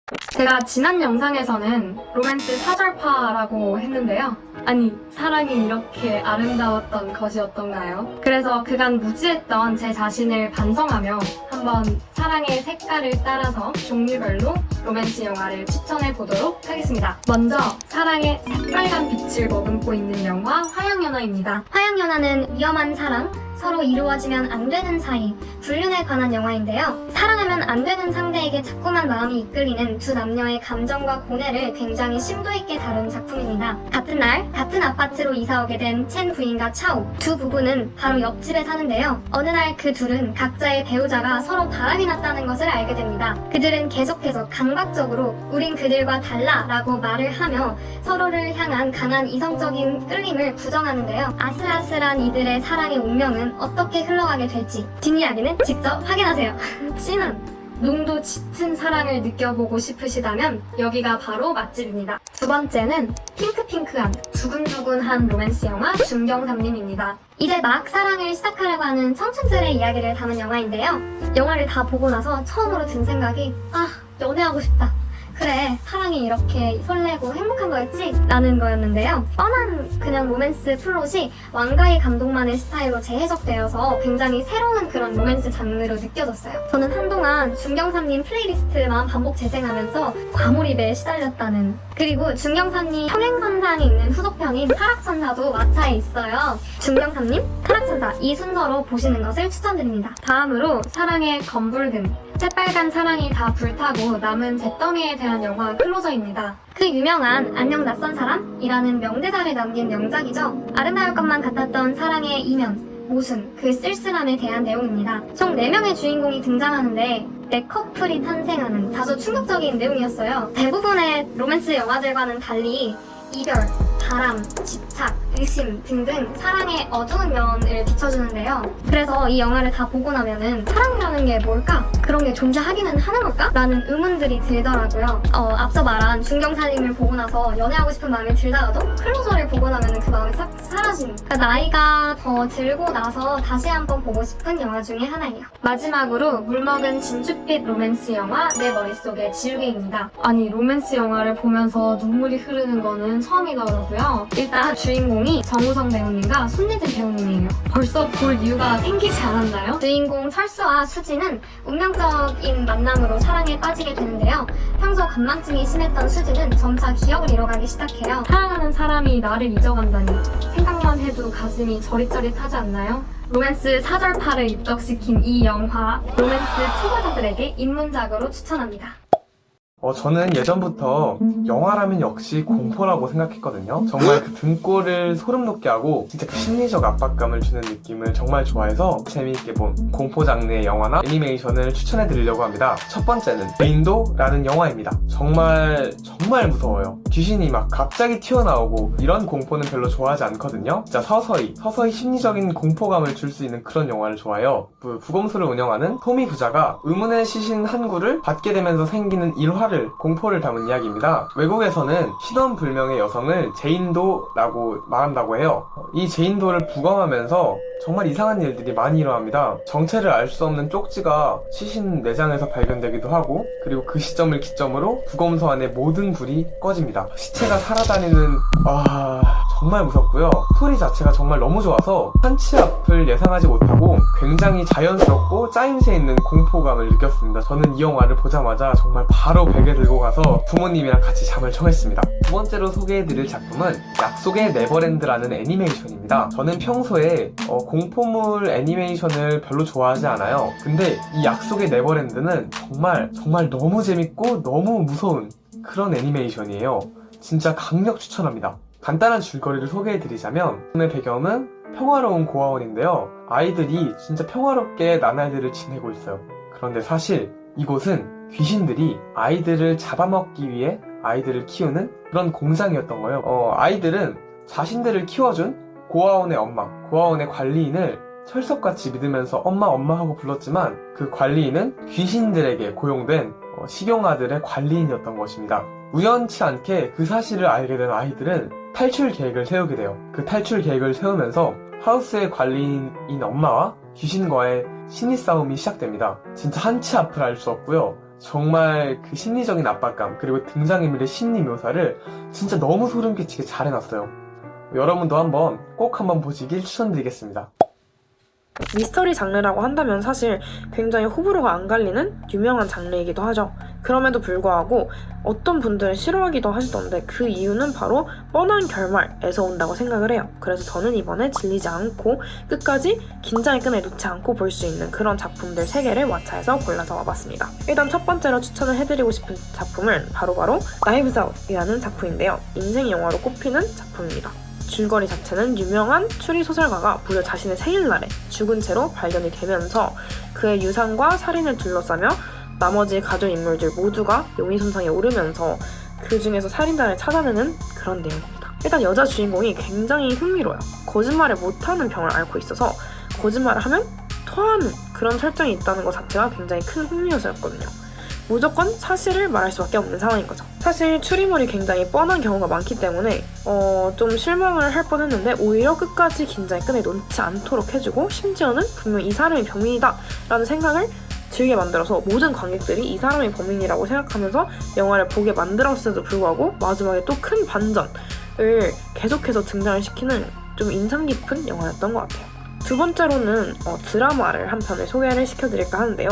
제가 지난 영상에서는 로맨스 사절파라고 했는데요. 아니, 사랑이 이렇게 아름다웠던 것이었던가요? 그래서 그간 무지했던 제 자신을 반성하며 한번 사랑의 색깔을 따라서 종류별로 로맨스 영화를 추천해 보도록 하겠습니다. 먼저 사랑의 새빨간 빛을 머금고 있는 영화 화양연화입니다. 화양연화는 위험한 사랑, 서로 이루어지면 안 되는 사이, 불륜에 관한 영화인데요. 사랑하면 안 되는 상대에게 자꾸만 마음이 이끌리는 두 남녀의 감정과 고뇌를 굉장히 심도 있게 다룬 작품입니다. 같은 날, 같은 아파트로 이사오게 된 첸 부인과 차오, 두 부부는 바로 옆집에 사는데요. 어느 날 그 둘은 각자의 배우자가 서로 바람이 났다는 것을 알게 됩니다. 그들은 계속해서 강박적으로 우린 그들과 달라 라고 말을 하며 서로를 향한 강한 이성적인 끌림을 부정하는데요. 아슬아슬한 이들의 사랑의 운명은 어떻게 흘러가게 될지 뒷이야기는 직접 확인하세요. 진한 농도 짙은 사랑을 느껴보고 싶으시다면 여기가 바로 맛집입니다. 두 번째는 핑크핑크한 두근두근한 로맨스 영화 중경삼림입니다. 이제 막 사랑을 시작하려고 하는 청춘들의 이야기를 담은 영화인데요. 영화를 다 보고 나서 처음으로 든 생각이 연애하고 싶다. 그래, 사랑이 이렇게 설레고 행복한 거였지? 라는 거였는데요. 뻔한 그냥 로맨스 플롯이 왕가희 감독만의 스타일로 재해석되어서 굉장히 새로운 그런 로맨스 장르로 느껴졌어요. 저는 한동안 중경삼님 플레이리스트만 반복 재생하면서 과몰입에 시달렸다는, 그리고 중경삼님 평행선상에 있는 후속편인 타락천사도 마차에 있어요. 중경삼님, 타락천사 이 순서로 보시는 것을 추천드립니다. 다음으로 사랑의 검붉은 새빨간 사랑이 다 불타고 남은 잿더미에 대한 영화 클로저입니다. 그 유명한 안녕 낯선 사람이라는 명대사를 남긴 명작이죠. 아름다울 것만 같았던 사랑의 이면, 모순, 그 쓸쓸함에 대한 내용입니다. 총 4명의 주인공이 등장하는데 4커플이 탄생하는 다소 충격적인 내용이었어요. 대부분의 로맨스 영화들과는 달리 이별, 바람, 집착, 의심 등등 사랑의 어두운 면을 비춰주는데요. 그래서 이 영화를 다 보고 나면은 사랑이라는 게 뭘까? 그런 게 존재하기는 하는 걸까? 라는 의문들이 들더라고요. 앞서 말한 중경살림을 보고 나서 연애하고 싶은 마음이 들다가도 클로저를 보고 나면은 그 마음이 싹 사라지는, 그러니까 나이가 더 들고 나서 다시 한번 보고 싶은 영화 중에 하나예요. 마지막으로 물먹은 진주빛 로맨스 영화 내 머릿속의 지우개입니다. 아니, 로맨스 영화를 보면서 눈물이 흐르는 거는 처음이더라고요. 일단 주인공이 정우성 배우님과 손예진 배우님이에요. 벌써 볼 이유가 생기지 않았나요? 주인공 철수와 수지는 운명적인 만남으로 사랑에 빠지게 되는데요. 평소 건망증이 심했던 수지는 점차 기억을 잃어가기 시작해요. 사랑하는 사람이 나를 잊어간다니 생각만 해도 가슴이 저릿저릿하지 않나요? 로맨스 사절파를 입덕시킨 이 영화, 로맨스 초보자들에게 입문작으로 추천합니다. 저는 예전부터 영화라면 역시 공포라고 생각했거든요. 정말 그 등골을 소름 돋게 하고 진짜 그 심리적 압박감을 주는 느낌을 정말 좋아해서 재미있게 본 공포 장르의 영화나 애니메이션을 추천해드리려고 합니다. 첫 번째는 윈도라는 영화입니다. 정말 무서워요. 귀신이 막 갑자기 튀어나오고 이런 공포는 별로 좋아하지 않거든요. 진짜 서서히 심리적인 공포감을 줄 수 있는 그런 영화를 좋아해요. 부검소를 운영하는 토미 부자가 의문의 시신 한 구를 받게 되면서 생기는 일화를 공포를 담은 이야기입니다. 외국에서는 신원불명의 여성을 제인도라고 말한다고 해요. 이 제인도를 부검하면서 정말 이상한 일들이 많이 일어납니다. 정체를 알 수 없는 쪽지가 시신 내장에서 발견되기도 하고, 그리고 그 시점을 기점으로 부검소 안에 모든 불이 꺼집니다. 시체가 살아다니는 정말 무섭고요. 스토리 자체가 정말 너무 좋아서 한치 앞을 예상하지 못하고 굉장히 자연스럽고 짜임새 있는 공포감을 느꼈습니다. 저는 이 영화를 보자마자 정말 바로 베개 들고 가서 부모님이랑 같이 잠을 청했습니다. 두 번째로 소개해드릴 작품은 약속의 네버랜드라는 애니메이션입니다. 저는 평소에 공포물 애니메이션을 별로 좋아하지 않아요. 근데 이 약속의 네버랜드는 정말 너무 재밌고 너무 무서운 그런 애니메이션이에요. 진짜 강력 추천합니다. 간단한 줄거리를 소개해드리자면 오늘 배경은 평화로운 고아원인데요. 아이들이 진짜 평화롭게 나날들을 지내고 있어요. 그런데 사실 이곳은 귀신들이 아이들을 잡아먹기 위해 아이들을 키우는 그런 공장이었던 거예요. 아이들은 자신들을 키워준 고아원의 엄마, 고아원의 관리인을 철석같이 믿으면서 엄마 하고 불렀지만 그 관리인은 귀신들에게 고용된 식용아들의 관리인이었던 것입니다. 우연치 않게 그 사실을 알게 된 아이들은 탈출 계획을 세우게 돼요. 그 탈출 계획을 세우면서 하우스의 관리인인 엄마와 귀신과의 심리 싸움이 시작됩니다. 진짜 한치 앞을 알 수 없고요. 정말 그 심리적인 압박감 그리고 등장인물의 심리 묘사를 진짜 너무 소름 끼치게 잘 해놨어요. 여러분도 꼭 한번 보시길 추천드리겠습니다. 미스터리 장르라고 한다면 사실 굉장히 호불호가 안 갈리는 유명한 장르이기도 하죠. 그럼에도 불구하고 어떤 분들은 싫어하기도 하시던데 그 이유는 바로 뻔한 결말에서 온다고 생각을 해요. 그래서 저는 이번에 질리지 않고 끝까지 긴장의 끈을 놓지 않고 볼 수 있는 그런 작품들 3개를 왓챠에서 골라서 와봤습니다. 일단 첫 번째로 추천을 해드리고 싶은 작품은 바로 나이브스 아웃이라는 작품인데요. 인생 영화로 꼽히는 작품입니다. 줄거리 자체는 유명한 추리소설가가 무려 자신의 생일날에 죽은 채로 발견이 되면서 그의 유산과 살인을 둘러싸며 나머지 가족 인물들 모두가 용의선상에 오르면서 그 중에서 살인자를 찾아내는 그런 내용입니다. 일단 여자 주인공이 굉장히 흥미로워요. 거짓말을 못하는 병을 앓고 있어서 거짓말을 하면 토하는 그런 설정이 있다는 것 자체가 굉장히 큰 흥미요소였거든요. 무조건 사실을 말할 수밖에 없는 상황인 거죠. 사실 추리물이 굉장히 뻔한 경우가 많기 때문에 좀 실망을 할 뻔했는데 오히려 끝까지 긴장의 끈을 놓지 않도록 해주고 심지어는 분명 이 사람이 범인이다 라는 생각을 들게 만들어서 모든 관객들이 이 사람이 범인이라고 생각하면서 영화를 보게 만들었음에도 불구하고 마지막에 또 큰 반전을 계속해서 등장을 시키는 좀 인상 깊은 영화였던 것 같아요. 두 번째로는 드라마를 한 편을 소개를 시켜드릴까 하는데요.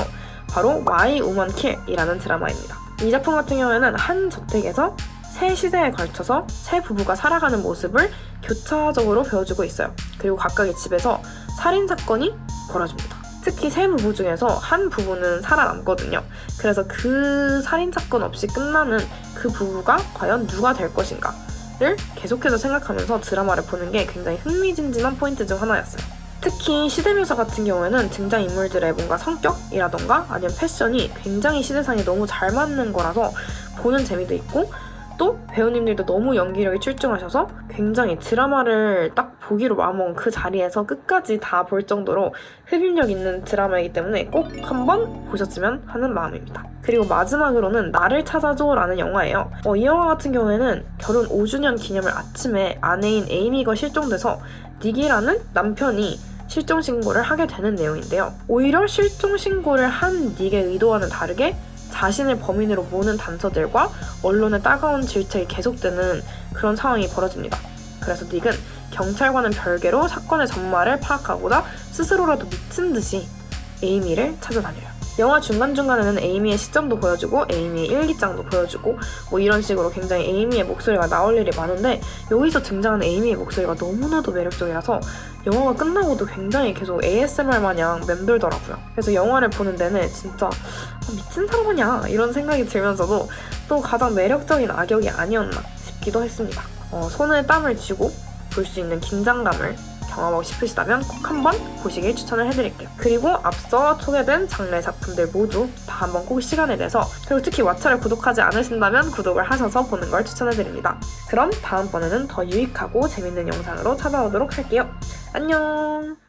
바로 Why Women Kill이라는 드라마입니다. 이 작품 같은 경우에는 한 저택에서 3시대에 걸쳐서 3부부가 살아가는 모습을 교차적으로 보여주고 있어요. 그리고 각각의 집에서 살인사건이 벌어집니다. 특히 3부부 중에서 한 부부는 살아남거든요. 그래서 그 살인사건 없이 끝나는 그 부부가 과연 누가 될 것인가를 계속해서 생각하면서 드라마를 보는 게 굉장히 흥미진진한 포인트 중 하나였어요. 특히 시대묘사 같은 경우에는 등장인물들의 뭔가 성격이라던가 아니면 패션이 굉장히 시대상에 너무 잘 맞는 거라서 보는 재미도 있고 또 배우님들도 너무 연기력이 출중하셔서 굉장히 드라마를 딱 보기로 마음먹은 그 자리에서 끝까지 다 볼 정도로 흡입력 있는 드라마이기 때문에 꼭 한번 보셨으면 하는 마음입니다. 그리고 마지막으로는 나를 찾아줘 라는 영화예요. 이 영화 같은 경우에는 결혼 5주년 기념일 아침에 아내인 에이미가 실종돼서 닉이라는 남편이 실종신고를 하게 되는 내용인데요. 오히려 실종신고를 한 닉의 의도와는 다르게 자신을 범인으로 모는 단서들과 언론의 따가운 질책이 계속되는 그런 상황이 벌어집니다. 그래서 닉은 경찰과는 별개로 사건의 전말을 파악하고자 스스로라도 미친 듯이 에이미를 찾아다녀요. 영화 중간중간에는 에이미의 시점도 보여주고 에이미의 일기장도 보여주고 뭐 이런 식으로 굉장히 에이미의 목소리가 나올 일이 많은데 여기서 등장하는 에이미의 목소리가 너무나도 매력적이라서 영화가 끝나고도 굉장히 계속 ASMR 마냥 맴돌더라고요. 그래서 영화를 보는 내내 진짜 미친 사람 아니야 이런 생각이 들면서도 또 가장 매력적인 악역이 아니었나 싶기도 했습니다. 손에 땀을 쥐고 볼 수 있는 긴장감을 경험하고 싶으시다면 꼭 한번 보시길 추천을 해드릴게요. 그리고 앞서 소개된 장르의 작품들 모두 다 한번 꼭 시간을 내서 그리고 특히 왓챠를 구독하지 않으신다면 구독을 하셔서 보는 걸 추천해드립니다. 그럼 다음번에는 더 유익하고 재밌는 영상으로 찾아오도록 할게요. 안녕!